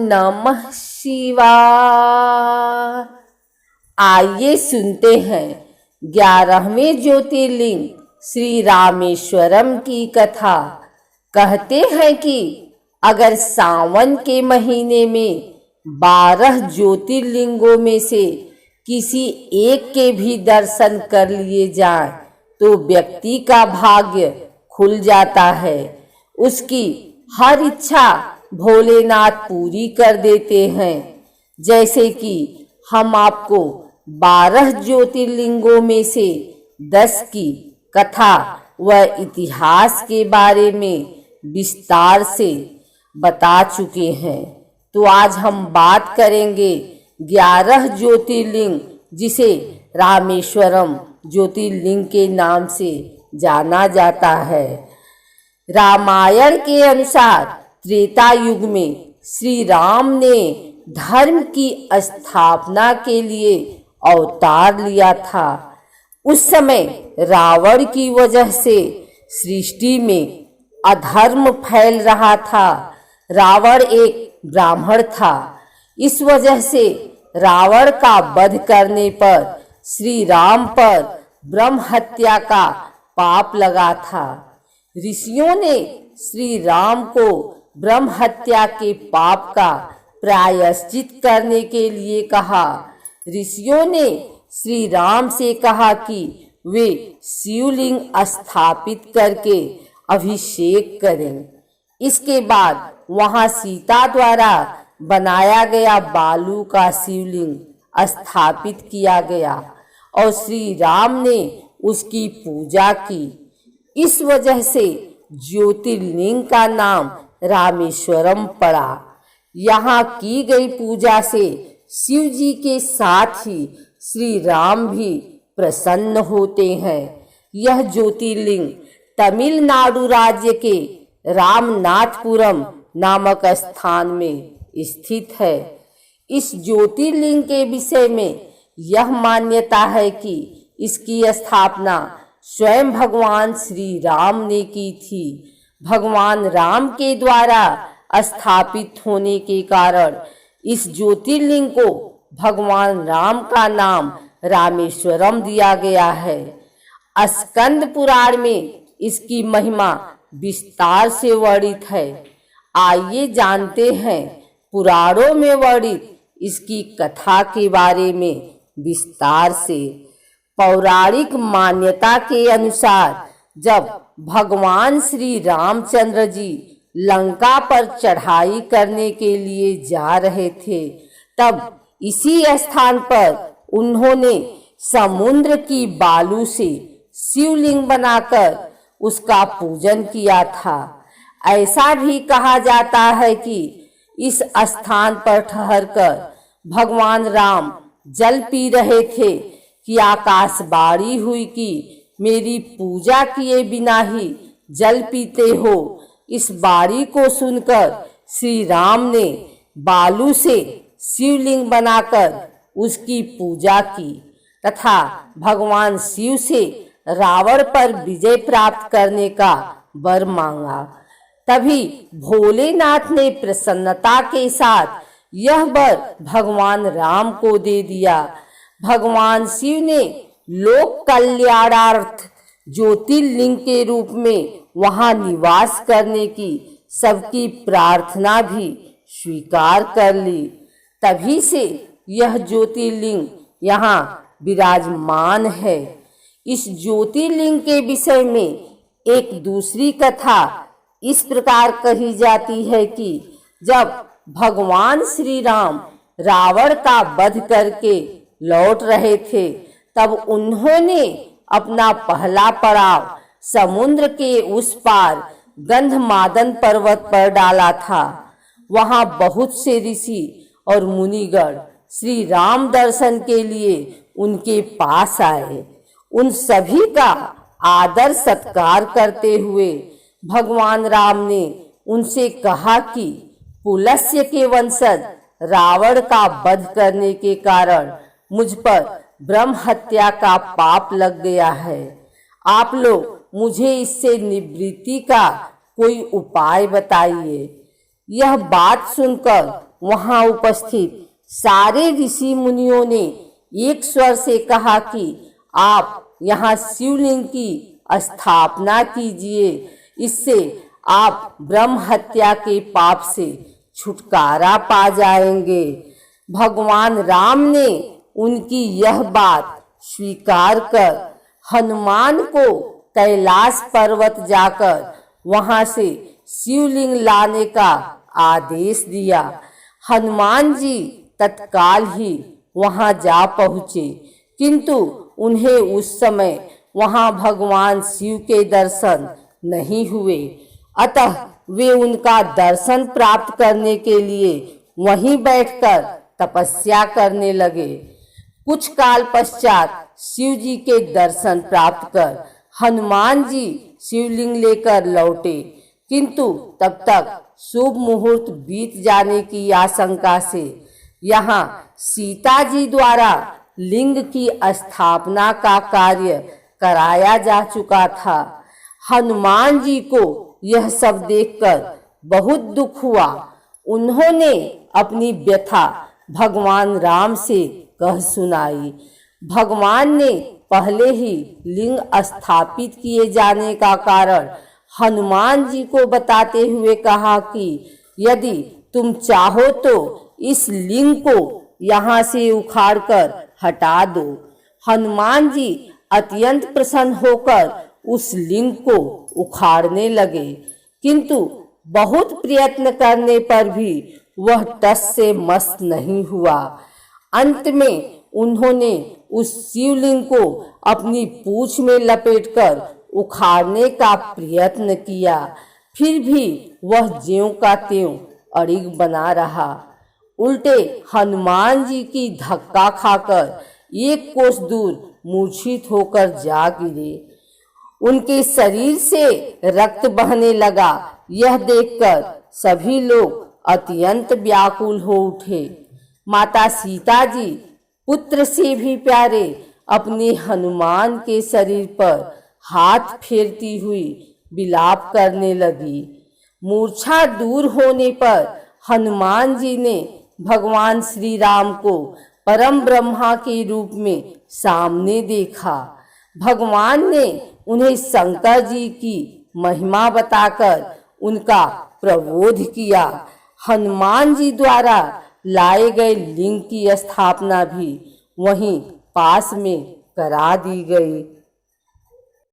नमः शिवाय। आइए सुनते हैं 11वें ज्योतिर्लिंग श्री रामेश्वरम की कथा। कहते हैं कि अगर सावन के महीने में 12 ज्योतिर्लिंगों में से किसी एक के भी दर्शन कर लिए जाएं तो व्यक्ति का भाग्य खुल जाता है। उसकी हर इच्छा भोलेनाथ पूरी कर देते हैं। जैसे कि हम आपको 12 ज्योतिर्लिंगों में से 10 की कथा व इतिहास के बारे में विस्तार से बता चुके हैं, तो आज हम बात करेंगे 11 ज्योतिर्लिंग जिसे रामेश्वरम ज्योतिर्लिंग के नाम से जाना जाता है। रामायण के अनुसार त्रेता युग में श्री राम ने धर्म की स्थापना के लिए अवतार लिया था। उस समय रावण की वजह से सृष्टि में अधर्म फैल रहा था। रावण एक ब्राह्मण था। इस वजह से रावण का वध करने पर श्री राम पर ब्रह्म हत्या का पाप लगा था। ऋषियों ने श्री राम को ब्रह्म हत्या के पाप का प्रायश्चित करने के लिए कहा। ऋषियों ने श्री राम से कहा कि वे शिवलिंग स्थापित करके अभिषेक करें। इसके बाद वहां सीता द्वारा बनाया गया बालू का शिवलिंग स्थापित किया गया और श्री राम ने उसकी पूजा की। इस वजह से ज्योतिर्लिंग का नाम रामेश्वरम पड़ा। यहाँ की गई पूजा से शिव जी के साथ ही श्री राम भी प्रसन्न होते हैं। यह ज्योतिर्लिंग तमिलनाडु राज्य के रामनाथपुरम नामक स्थान में स्थित है। इस ज्योतिर्लिंग के विषय में यह मान्यता है कि इसकी स्थापना स्वयं भगवान श्री राम ने की थी। भगवान राम के द्वारा स्थापित होने के कारण इस ज्योतिर्लिंग को भगवान राम का नाम रामेश्वरम दिया गया है। स्कंद पुराण में इसकी महिमा विस्तार से वर्णित है। आइए जानते हैं पुराणों में वर्णित इसकी कथा के बारे में विस्तार से। पौराणिक मान्यता के अनुसार जब भगवान श्री रामचंद्र जी लंका पर चढ़ाई करने के लिए जा रहे थे, तब इसी स्थान पर उन्होंने समुद्र की बालू से शिवलिंग बनाकर उसका पूजन किया था। ऐसा भी कहा जाता है कि इस स्थान पर ठहरकर भगवान राम जल पी रहे थे कि आकाशवाणी हुई कि मेरी पूजा किए बिना ही जल पीते हो। इस बाणी को सुनकर श्री राम ने बालू से शिवलिंग बनाकर उसकी पूजा की तथा भगवान शिव से रावण पर विजय प्राप्त करने का वर मांगा। तभी भोलेनाथ ने प्रसन्नता के साथ यह वर भगवान राम को दे दिया। भगवान शिव ने लोक कल्याणार्थ ज्योतिर्लिंग के रूप में वहां निवास करने की सबकी प्रार्थना भी स्वीकार कर ली। तभी से यह ज्योतिर्लिंग यहाँ विराजमान है। इस ज्योतिर्लिंग के विषय में एक दूसरी कथा इस प्रकार कही जाती है कि जब भगवान श्री राम रावण का वध करके लौट रहे थे, तब उन्होंने अपना पहला पड़ाव समुद्र के उस पार गंधमादन पर्वत पर डाला था। वहां बहुत से ऋषि और मुनिगण श्री राम दर्शन के लिए उनके पास आए। उन सभी का आदर सत्कार करते हुए भगवान राम ने उनसे कहा कि पुलस्त्य के वंशज रावण का वध करने के कारण मुझ पर ब्रह्म हत्या का पाप लग गया है। आप लोग मुझे इससे निवृत्ति का कोई उपाय बताइए। यह बात सुनकर वहां उपस्थित सारे ऋषि मुनियों ने एक स्वर से कहा कि आप यहाँ शिवलिंग की स्थापना कीजिए, इससे आप ब्रह्म हत्या के पाप से छुटकारा पा जाएंगे। भगवान राम ने उनकी यह बात स्वीकार कर हनुमान को कैलाश पर्वत जाकर वहां से शिवलिंग लाने का आदेश दिया। हनुमान जी तत्काल ही वहां जा पहुँचे, किंतु उन्हें उस समय वहां भगवान शिव के दर्शन नहीं हुए। अतः वे उनका दर्शन प्राप्त करने के लिए वहीं बैठकर तपस्या करने लगे। कुछ काल पश्चात शिव जी के दर्शन प्राप्त कर हनुमान जी शिवलिंग लेकर लौटे, किंतु तब तक शुभ मुहूर्त बीत जाने की आशंका से यहाँ सीता जी द्वारा लिंग की स्थापना का कार्य कराया जा चुका था। हनुमान जी को यह सब देखकर बहुत दुख हुआ। उन्होंने अपनी व्यथा भगवान राम से कह सुनाई। भगवान ने पहले ही लिंग स्थापित किए जाने का कारण हनुमान जी को बताते हुए कहा कि यदि तुम चाहो तो इस लिंग को यहाँ से उखाड़कर हटा दो। हनुमान जी अत्यंत प्रसन्न होकर उस लिंग को उखाड़ने लगे, किंतु बहुत प्रयत्न करने पर भी वह टस से मस नहीं हुआ। अंत में उन्होंने उस शिवलिंग को अपनी पूंछ में लपेटकर उखाड़ने का प्रयत्न किया, फिर भी वह ज्यों का त्यों अड़िग बना रहा। उल्टे हनुमान जी की धक्का खाकर एक कोस दूर मूर्छित होकर जा गिरे। उनके शरीर से रक्त बहने लगा। यह देखकर सभी लोग अत्यंत व्याकुल हो उठे। माता सीता जी पुत्र से भी प्यारे अपने हनुमान के शरीर पर हाथ फेरती हुई विलाप करने लगी। मूर्छा दूर होने पर हनुमान जी ने भगवान श्री राम को परम ब्रह्मा के रूप में सामने देखा। भगवान ने उन्हें शंकर जी की महिमा बताकर उनका प्रबोध किया। हनुमान जी द्वारा लाए गए लिंग की स्थापना भी वहीं पास में करा दी गई।